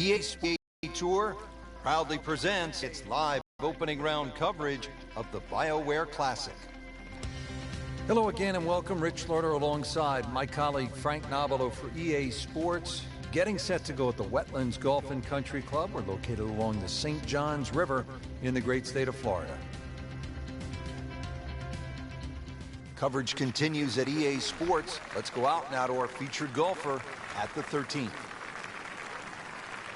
EA Tour proudly presents its live opening round coverage of the BioWare Classic. Hello again and welcome. Rich Lauder alongside my colleague Frank Nobilo for EA Sports. Getting set to go at the Wetlands Golf and Country Club. We're located along the St. Johns River in the great state of Florida. Coverage continues at EA Sports. Let's go out now to our featured golfer at the 13th.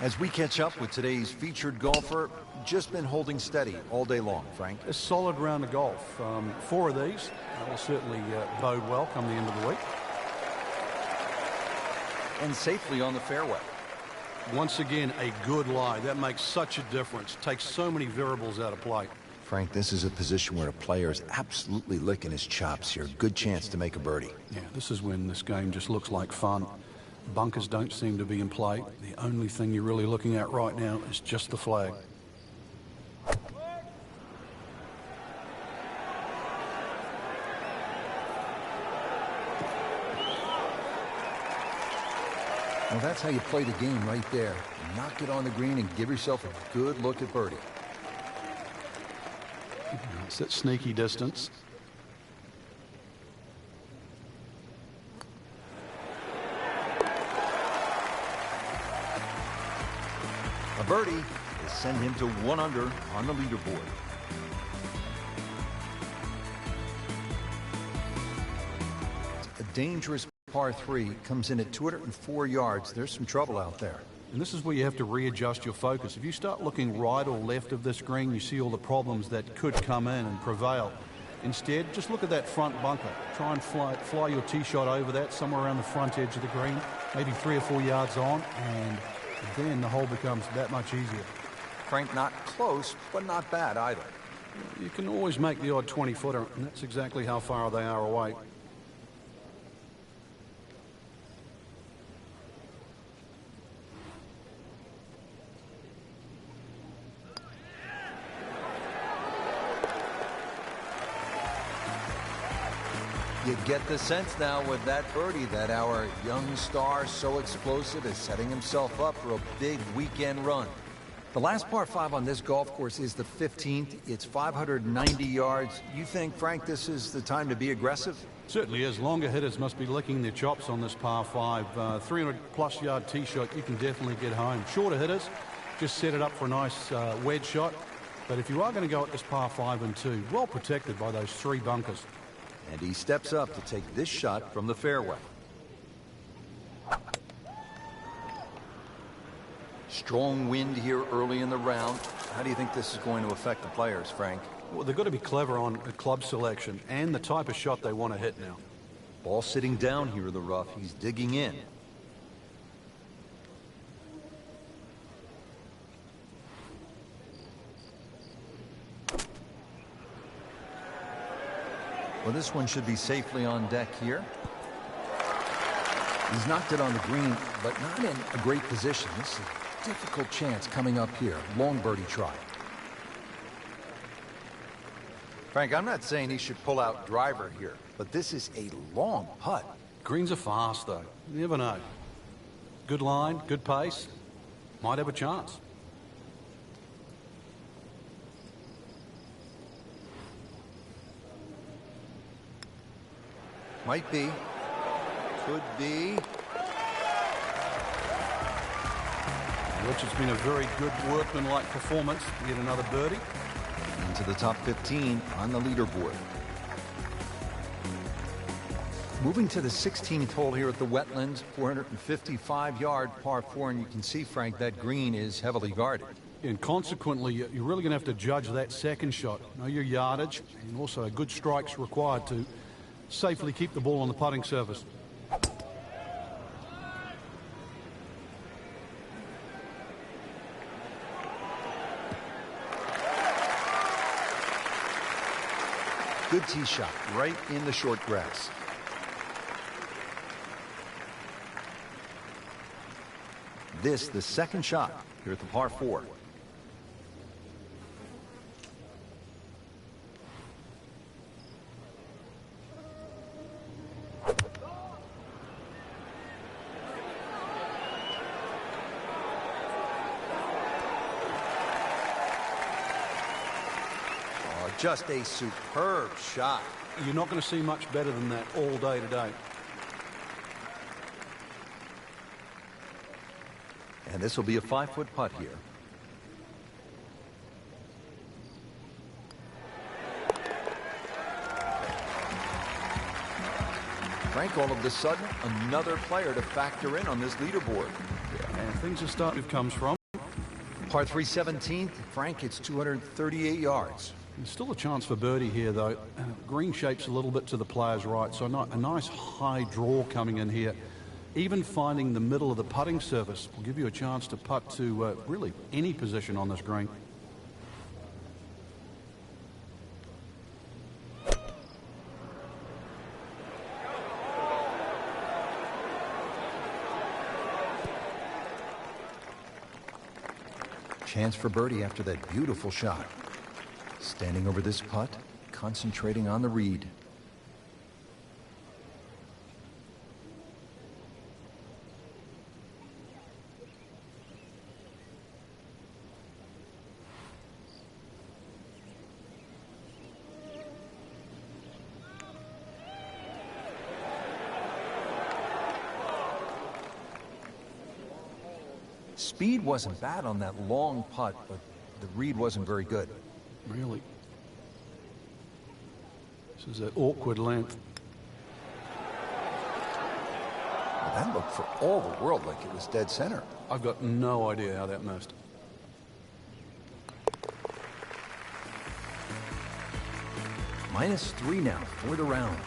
As we catch up with today's featured golfer, just been holding steady all day long, Frank. A solid round of golf. 4 of these will certainly bode well come the end of the week. And safely on the fairway. Once again, a good lie. That makes such a difference. Takes so many variables out of play. Frank, this is a position where a player is absolutely licking his chops here. Good chance to make a birdie. Yeah, this is when this game just looks like fun. Bunkers don't seem to be in play. The only thing you're really looking at right now is just the flag. Well, that's how you play the game right there. Knock it on the green and give yourself a good look at birdie. It's that sneaky distance. A birdie will send him to 1 under on the leaderboard. A dangerous par 3 comes in at 204 yards. There's some trouble out there. And this is where you have to readjust your focus. If you start looking right or left of this green, you see all the problems that could come in and prevail. Instead, just look at that front bunker. Try and fly your tee shot over that, somewhere around the front edge of the green, maybe 3 or 4 yards on, and then the hole becomes that much easier. Frank, not close, but not bad either. You can always make the odd 20-footer, and that's exactly how far they are away. You get the sense now with that birdie that our young star, so explosive, is setting himself up for a big weekend run. The last par 5 on this golf course is the 15th. It's 590 yards. You think, Frank, this is the time to be aggressive? Certainly is. Longer hitters must be licking their chops on this par 5. 300-plus yard tee shot, you can definitely get home. Shorter hitters, just set it up for a nice wedge shot. But if you are going to go at this par 5 and 2, well protected by those 3 bunkers. And he steps up to take this shot from the fairway. Strong wind here early in the round. How do you think this is going to affect the players, Frank? Well, they've got to be clever on the club selection and the type of shot they want to hit now. Ball sitting down here in the rough. He's digging in. Well, this one should be safely on deck here. He's knocked it on the green, but not in a great position. This is a difficult chance coming up here. Long birdie try. Frank, I'm not saying he should pull out driver here, but this is a long putt. Greens are fast, though. You never know. Good line, good pace. Might have a chance. Might be. Could be. Which has been a very good workmanlike performance. Yet another birdie. Into the top 15 on the leaderboard. Moving to the 16th hole here at the Wetlands, 455-yard par 4, and you can see, Frank, that green is heavily guarded. And consequently, you're really going to have to judge that second shot. Know your yardage, and also a good strike's required to safely keep the ball on the putting surface. Good tee shot right in the short grass. This, the second shot here at the par 4. Just a superb shot. You're not going to see much better than that all day today. And this will be a 5-foot putt here. Frank, all of a sudden, another player to factor in on this leaderboard. And things are starting to come from. Par 3 17th, Frank hits 238 yards. There's still a chance for birdie here, though. Green shape's a little bit to the player's right, so a nice high draw coming in here. Even finding the middle of the putting surface will give you a chance to putt to really any position on this green. Chance for birdie after that beautiful shot. Standing over this putt, concentrating on the read. Speed wasn't bad on that long putt, but the read wasn't very good. Really? This is an awkward length. Well, that looked for all the world like it was dead center. I've got no idea how that missed. -3 now for the round.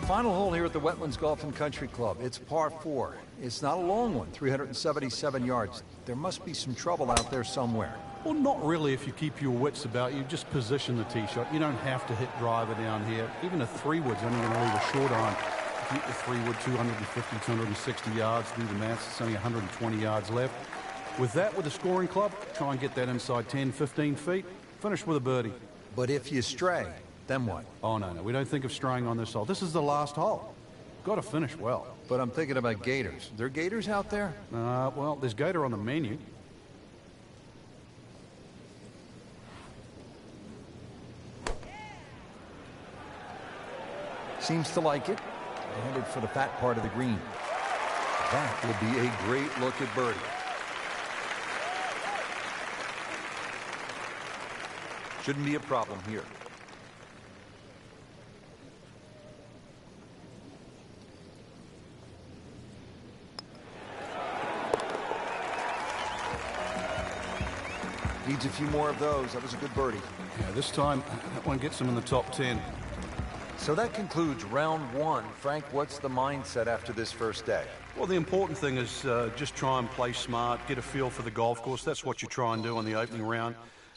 Final hole here at the Wetlands Golf and Country Club. It's par 4. It's not a long one, 377 yards. There must be some trouble out there somewhere. Well, not really if you keep your wits about you. Just position the tee shot. You don't have to hit driver down here. Even a 3-wood's only going to leave a short iron. If you hit the 3-wood 250, 260 yards, do the maths, it's only 120 yards left. With that, with a scoring club, try and get that inside 10, 15 feet. Finish with a birdie. But if you stray, then what? Oh, no. We don't think of straying on this hole. This is the last hole. Got to finish well. But I'm thinking about gators. There gators out there? Well, there's gator on the menu. Seems to like it. Headed for the fat part of the green. That will be a great look at birdie. Shouldn't be a problem here. Needs a few more of those. That was a good birdie. Yeah, this time that one gets him in the top 10. So that concludes round 1. Frank, what's the mindset after this first day? Well, the important thing is just try and play smart, get a feel for the golf course. That's what you try and do on the opening round.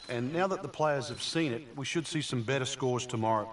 And now that the players have seen it, we should see some better scores tomorrow.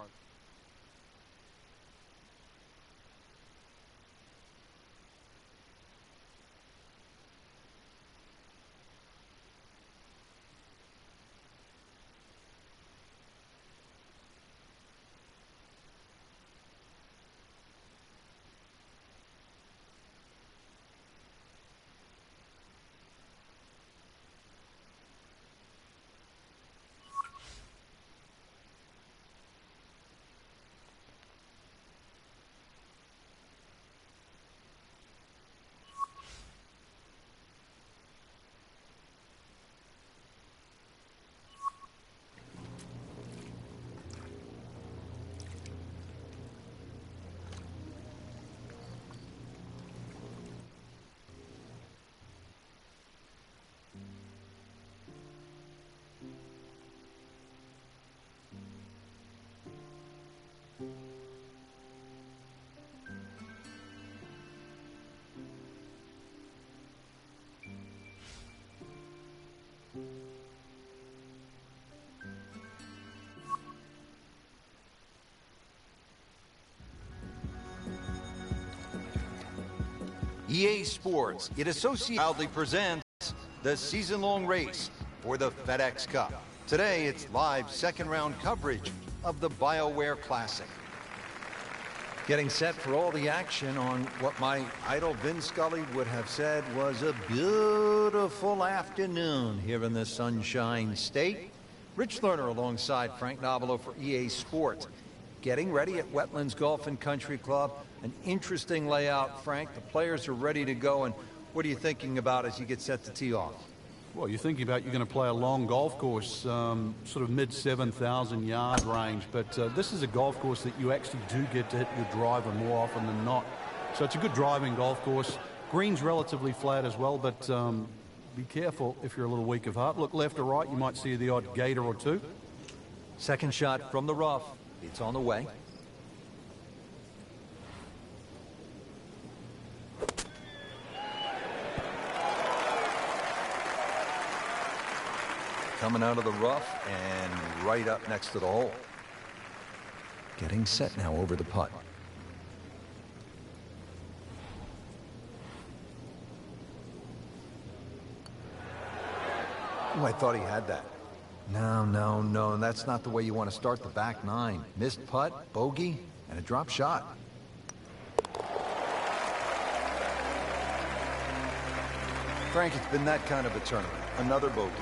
EA Sports, it proudly presents the season-long race for the FedEx Cup. Today, it's live second-round coverage of the BioWare Classic. Getting set for all the action on what my idol Vin Scully would have said was a beautiful afternoon here in the Sunshine State. Rich Lerner alongside Frank Nobilo for EA Sports. Getting ready at Wetlands Golf and Country Club. An interesting layout, Frank. The players are ready to go, and what are you thinking about as you get set to tee off? Well, you're thinking about you're going to play a long golf course, sort of mid 7,000 yard range, but this is a golf course that you actually do get to hit your driver more often than not. So it's a good driving golf course. Green's relatively flat as well, but be careful if you're a little weak of heart. Look left or right, you might see the odd gator or two. Second shot from the rough. It's on the way. Coming out of the rough and right up next to the hole. Getting set now over the putt. Oh, I thought he had that. No, that's not the way you want to start the back nine. Missed putt, bogey, and a drop shot. Frank, it's been that kind of a tournament. Another bogey.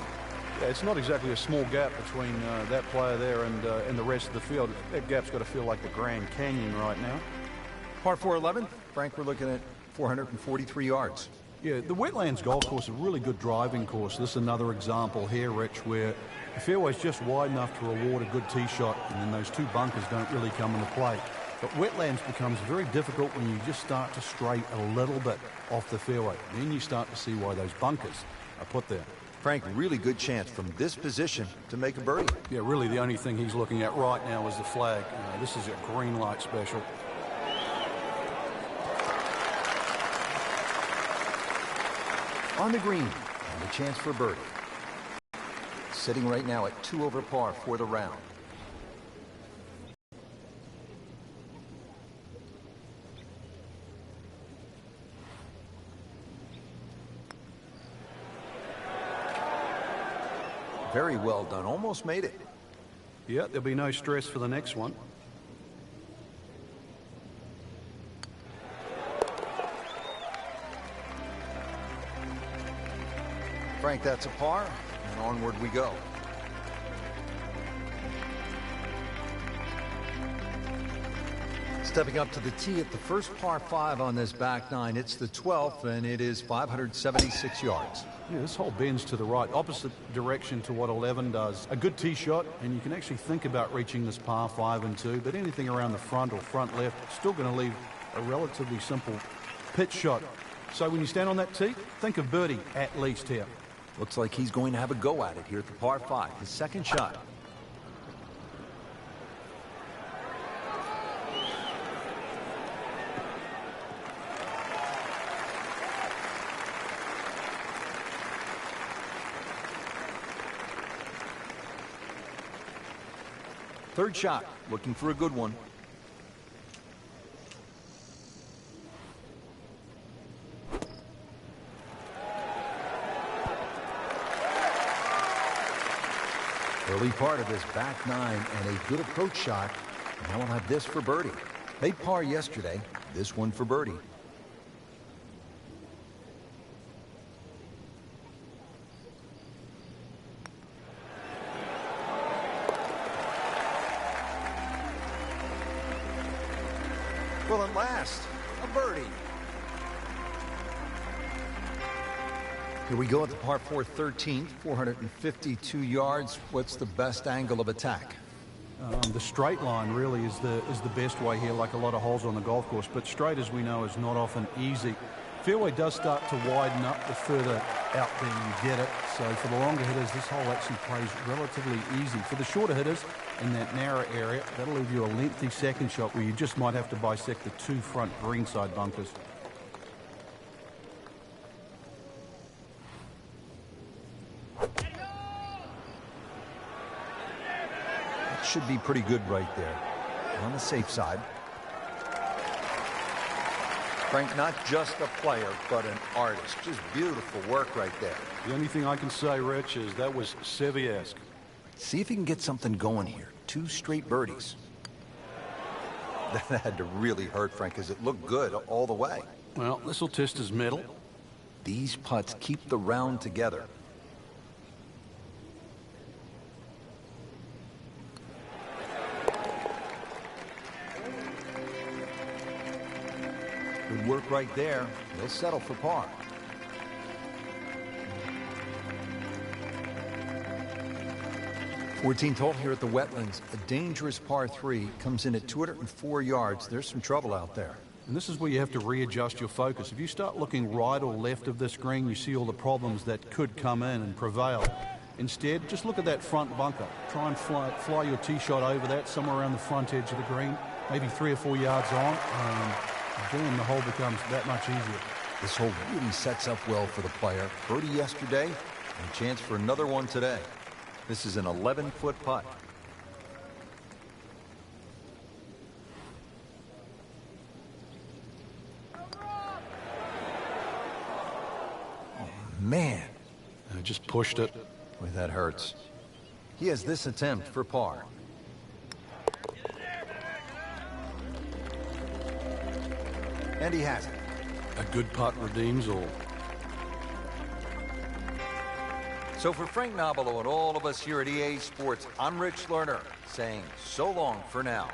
Yeah, it's not exactly a small gap between that player there and the rest of the field. That gap's got to feel like the Grand Canyon right now. Par 4 11th. Frank, we're looking at 443 yards. Yeah, the Wetlands golf course is a really good driving course. This is another example here, Rich, where the fairway's just wide enough to reward a good tee shot, and then those two bunkers don't really come into play. But Wetlands becomes very difficult when you just start to stray a little bit off the fairway. Then you start to see why those bunkers are put there. Frank, really good chance from this position to make a birdie. Yeah, really the only thing he's looking at right now is the flag. This is a green light special. On the green, and a chance for birdie. Sitting right now at 2 over par for the round. Very well done. Almost made it. Yeah, there'll be no stress for the next one. Frank, that's a par, and onward we go. Stepping up to the tee at the first par 5 on this back nine. It's the 12th, and it is 576 yards. Yeah, this hole bends to the right, opposite direction to what 11 does. A good tee shot, and you can actually think about reaching this par 5 and 2, but anything around the front or front left, still going to leave a relatively simple pitch shot. So when you stand on that tee, think of birdie at least here. Looks like he's going to have a go at it here at the par 5. His second shot. Third shot, looking for a good one. Early part of this back nine and a good approach shot. Now we'll have this for birdie. Made par yesterday, this one for birdie. Well, at last, a birdie. Here we go at the par 4 13th, 452 yards. What's the best angle of attack? The straight line really is the best way here, like a lot of holes on the golf course. But straight, as we know, is not often easy. Fairway does start to widen up the further out there you get it. So for the longer hitters, this hole actually plays relatively easy. For the shorter hitters in that narrow area, that'll leave you a lengthy second shot where you just might have to bisect the 2 front greenside bunkers. That should be pretty good right there. On the safe side. Frank, not just a player, but an artist. Just beautiful work right there. The only thing I can say, Rich, is that was Seve-esque. See if he can get something going here. 2 straight birdies. That had to really hurt, Frank, because it looked good all the way. Well, this will test his mettle. These putts keep the round together. Good work right there. He'll settle for par. Fourteenth hole here at the Wetlands. A dangerous par 3 comes in at 204 yards. There's some trouble out there. And this is where you have to readjust your focus. If you start looking right or left of this green, you see all the problems that could come in and prevail. Instead, just look at that front bunker. Try and fly your tee shot over that, somewhere around the front edge of the green, maybe 3 or 4 yards on, and then the hole becomes that much easier. This hole really sets up well for the player. Birdie yesterday, and a chance for another one today. This is an 11-foot putt. Oh, man. I just pushed it. Boy, that hurts. He has this attempt for par. And he has it. A good putt redeems all. So for Frank Nobilo and all of us here at EA Sports, I'm Rich Lerner saying so long for now.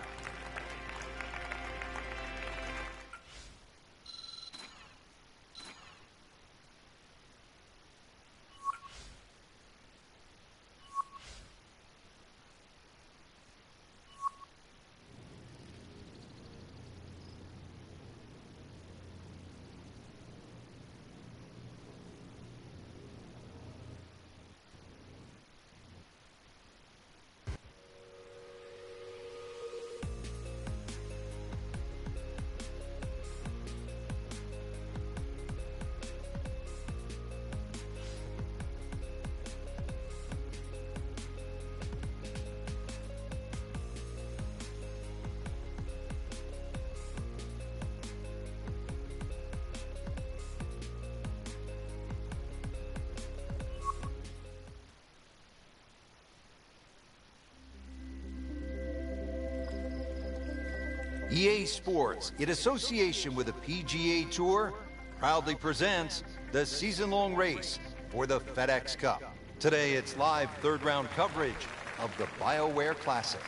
EA Sports, in association with the PGA Tour, proudly presents the season-long race for the FedEx Cup. Today, it's live third-round coverage of the BioWare Classic.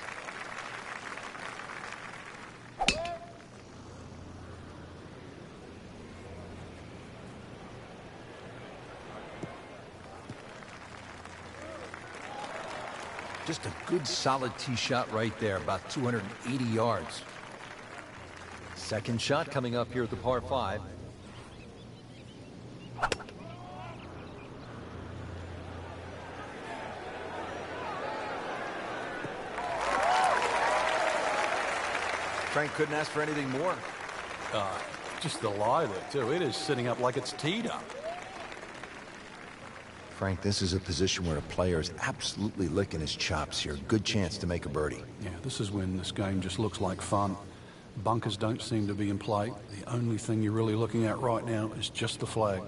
Just a good, solid tee shot right there, about 280 yards. Second shot coming up here at the par 5. Frank couldn't ask for anything more. Just the lie there, too. It is sitting up like it's teed up. Frank, this is a position where a player is absolutely licking his chops here. Good chance to make a birdie. Yeah, this is when this game just looks like fun. Bunkers don't seem to be in play. The only thing you're really looking at right now is just the flag.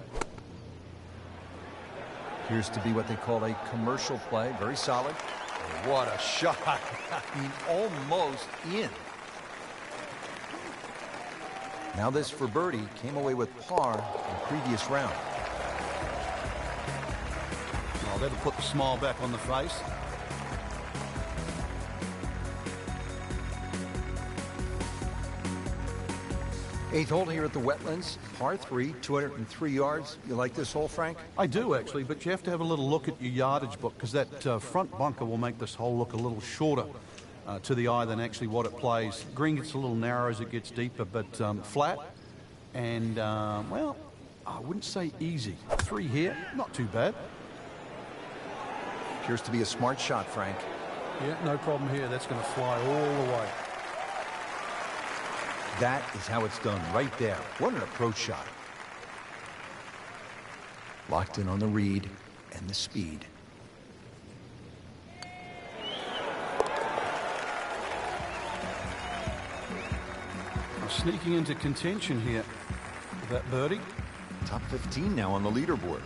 Appears to be what they call a commercial play. Very solid. What a shot. I mean, almost in. Now this for birdie. Came away with par in the previous round. Oh, that'll put the smile back on the face. Eighth hole here at the Wetlands, par 3, 203 yards. You like this hole, Frank? I do, actually, but you have to have a little look at your yardage book, because that front bunker will make this hole look a little shorter to the eye than actually what it plays. Green gets a little narrow as it gets deeper, but flat and, well, I wouldn't say easy. 3 here, not too bad. Appears to be a smart shot, Frank. Yeah, no problem here. That's going to fly all the way. That is how it's done right there. What an approach shot. Locked in on the read and the speed. Sneaking into contention here with that birdie. Top 15 now on the leaderboard.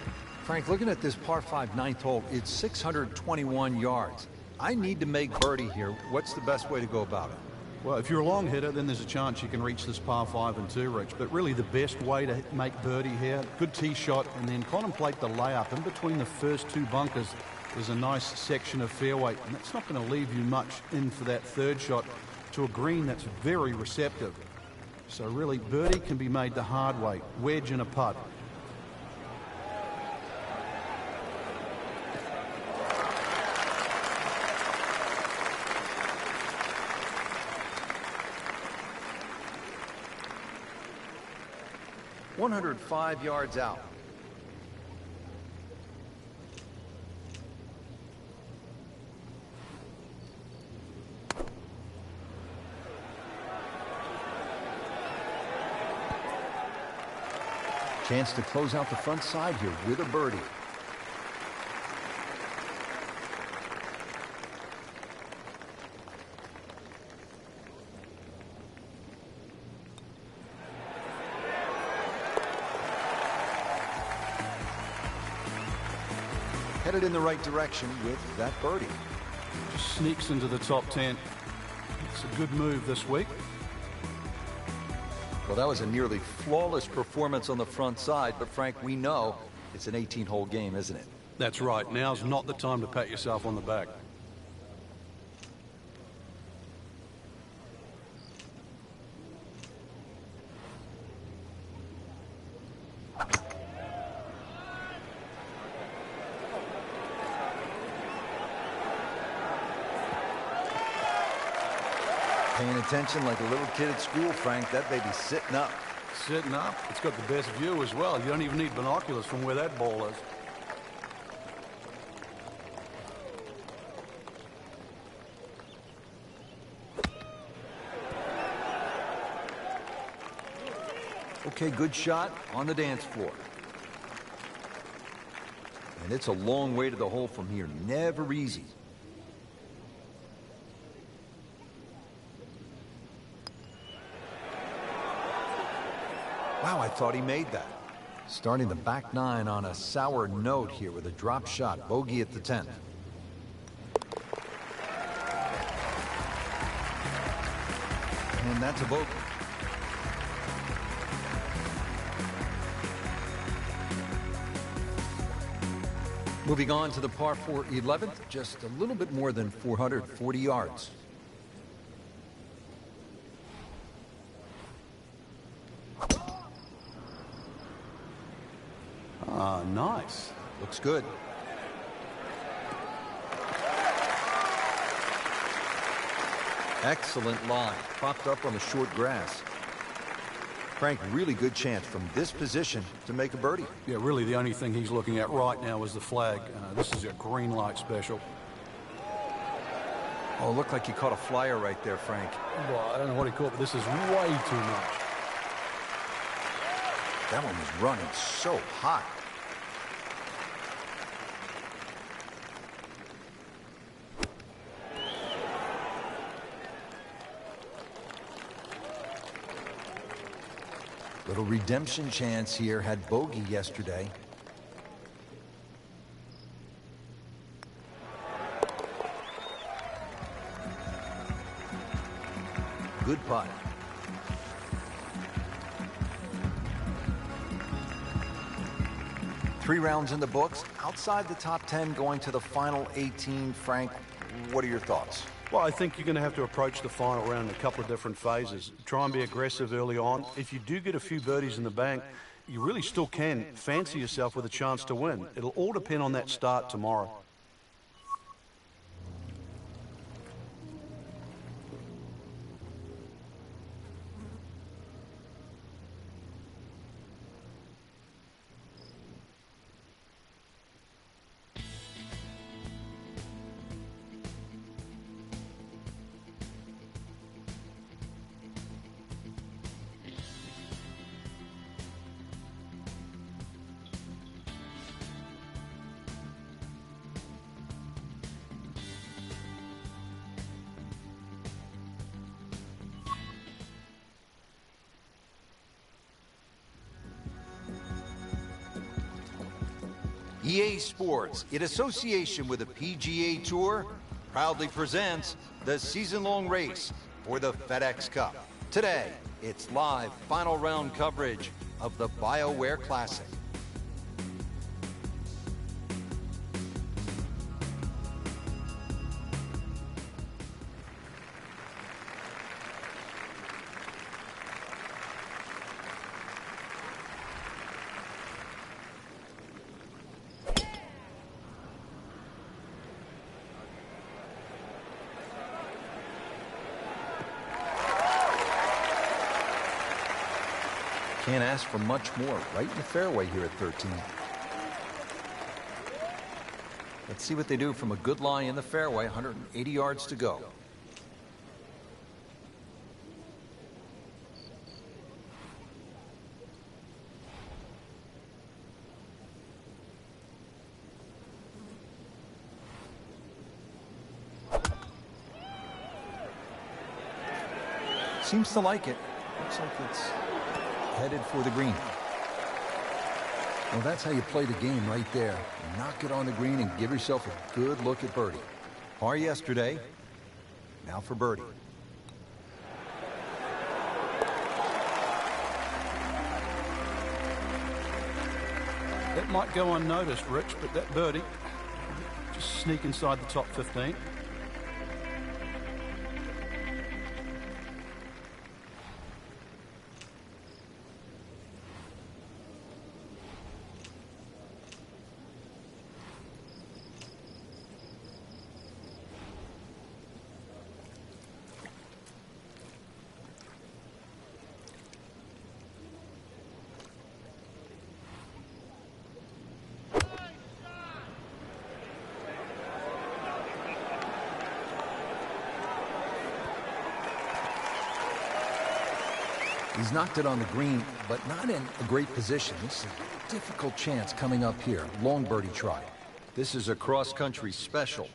Frank, looking at this par 5 ninth hole, it's 621 yards. I need to make birdie here. What's the best way to go about it? Well, if you're a long hitter, then there's a chance you can reach this par 5 and 2, Rich. But really the best way to make birdie here, good tee shot, and then contemplate the layup. In between the first 2 bunkers, there's a nice section of fairway, and that's not going to leave you much in for that third shot to a green that's very receptive. So really, birdie can be made the hard way, wedge and a putt. "105 yards out." Chance to close out the front side here with a birdie. Headed in the right direction with that birdie. Just sneaks into the top 10. It's a good move this week. Well, that was a nearly flawless performance on the front side, but Frank, we know it's an 18-hole game, isn't it? That's right. Now's not the time to pat yourself on the back. Paying attention like a little kid at school, Frank. That baby's sitting up. Sitting up. It's got the best view as well. You don't even need binoculars from where that ball is. Okay, good shot on the dance floor. And it's a long way to the hole from here. Never easy. Wow, I thought he made that. Starting the back 9 on a sour note here with a drop shot. Bogey at the 10th. And that's a bogey. Moving on to the par 4 11th, just a little bit more than 440 yards. Ah, nice. Looks good. Excellent line. Propped up on the short grass. Frank, really good chance from this position to make a birdie. Yeah, really the only thing he's looking at right now is the flag. This is a green light special. Oh, looked like he caught a flyer right there, Frank. Well, I don't know what he caught, but this is way too much. That one was running so hot. Little redemption chance here. Had bogey yesterday. Good putt. Three rounds in the books. Outside the top 10 going to the final 18. Frank, what are your thoughts? Well, I think you're going to have to approach the final round in a couple of different phases. Try and be aggressive early on. If you do get a few birdies in the bank, you really still can fancy yourself with a chance to win. It'll all depend on that start tomorrow. EA Sports, in association with the PGA Tour, proudly presents the season-long race for the FedEx Cup. Today, it's live final round coverage of the BioWare Classic. Can't ask for much more. Right in the fairway here at 13. Let's see what they do from a good lie in the fairway. 180 yards to go. Seems to like it. Looks like it's headed for the green. Well, that's how you play the game right there. Knock it on the green and give yourself a good look at birdie. Par yesterday. Now for birdie. That might go unnoticed, Rich, but that birdie just sneak inside the top 15. He's knocked it on the green, but not in a great position. This is a difficult chance coming up here. Long birdie try. This is a cross-country special.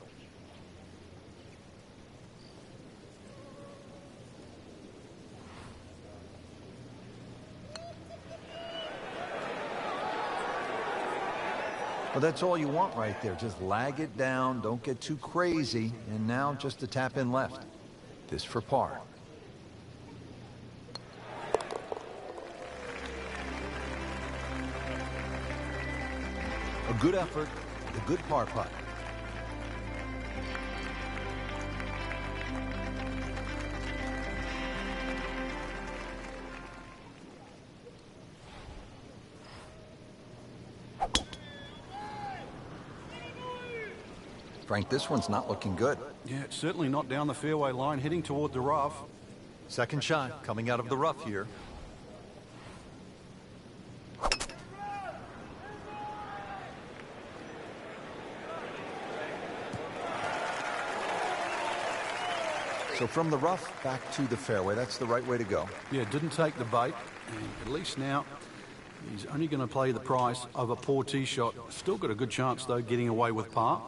Well, that's all you want right there. Just lag it down. Don't get too crazy. And now just a tap in left. This for par. A good effort, a good par putt. Frank, this one's not looking good. Yeah, it's certainly not down the fairway line, heading toward the rough. Second shot coming out of the rough here. So from the rough back to the fairway, that's the right way to go. Yeah, didn't take the bait. And at least now he's only going to play the price of a poor tee shot. Still got a good chance, though, getting away with par.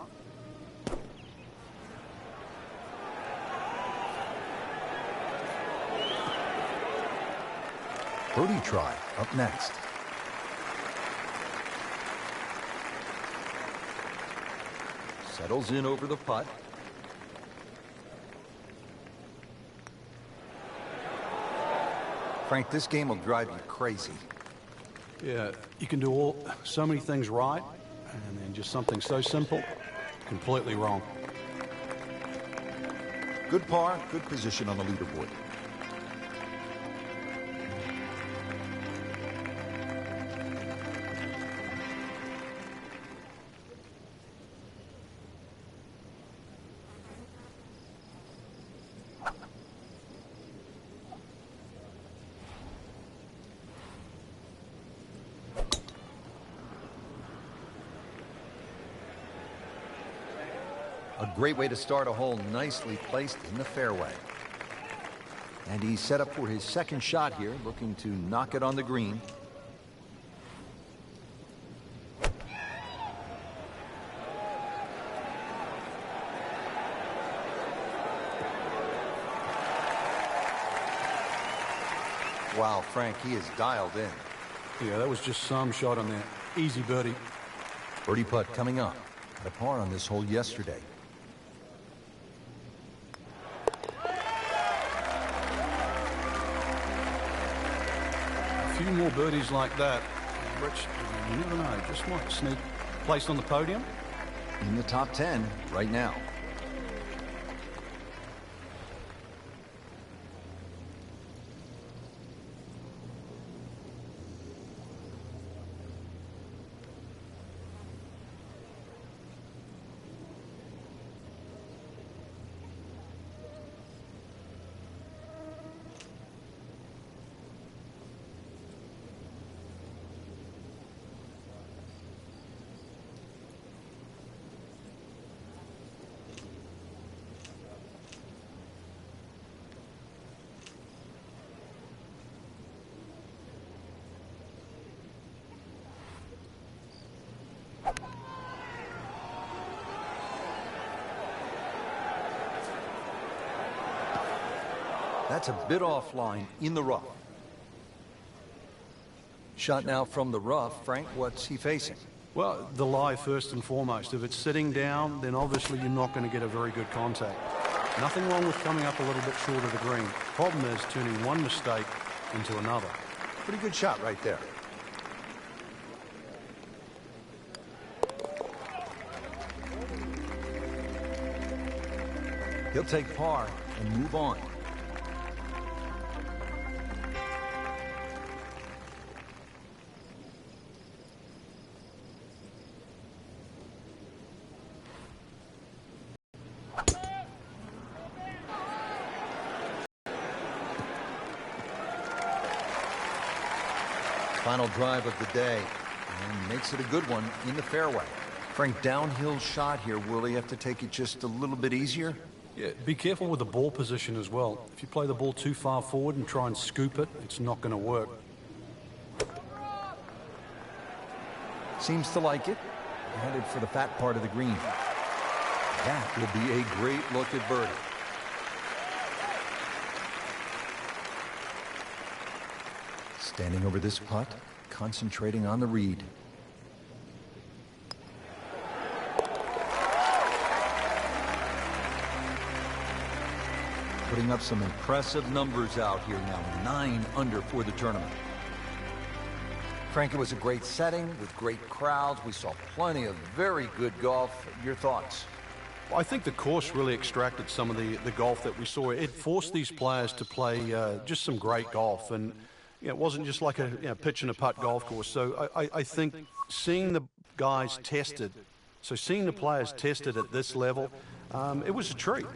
Birdie try up next. Settles in over the putt. Frank, this game will drive you crazy. Yeah, you can do so many things right, and then just something so simple, completely wrong. Good par, good position on the leaderboard. A great way to start a hole, nicely placed in the fairway. And he's set up for his second shot here, looking to knock it on the green. Wow, Frank, he is dialed in. Yeah, that was just some shot on that. Easy birdie. Birdie putt coming up. Had a par on this hole yesterday. few more birdies like that, Rich, you never know, just might sneak place on the podium. In the top 10 right now. That's a bit offline in the rough. Shot now from the rough. Frank, what's he facing? Well, the lie first and foremost. If it's sitting down, then obviously you're not going to get a very good contact. Nothing wrong with coming up a little bit short of the green. Problem is turning one mistake into another. Pretty good shot right there. He'll take par and move on. Final drive of the day, and makes it a good one in the fairway. Frank, downhill shot here. Will he have to take it just a little bit easier? Yeah, be careful with the ball position as well. If you play the ball too far forward and try and scoop it, it's not going to work. Seems to like it. Headed for the fat part of the green. That will be a great look at birdie. Standing over this putt, concentrating on the read. Putting up some impressive numbers out here now. 9 under for the tournament. Frank, it was a great setting with great crowds. We saw plenty of very good golf. Your thoughts? I think the course really extracted some of the golf that we saw. It forced these players to play just some great golf. And it wasn't just like a pitch and a putt golf course. So I think seeing the guys tested, seeing the players tested at this level, it was a treat.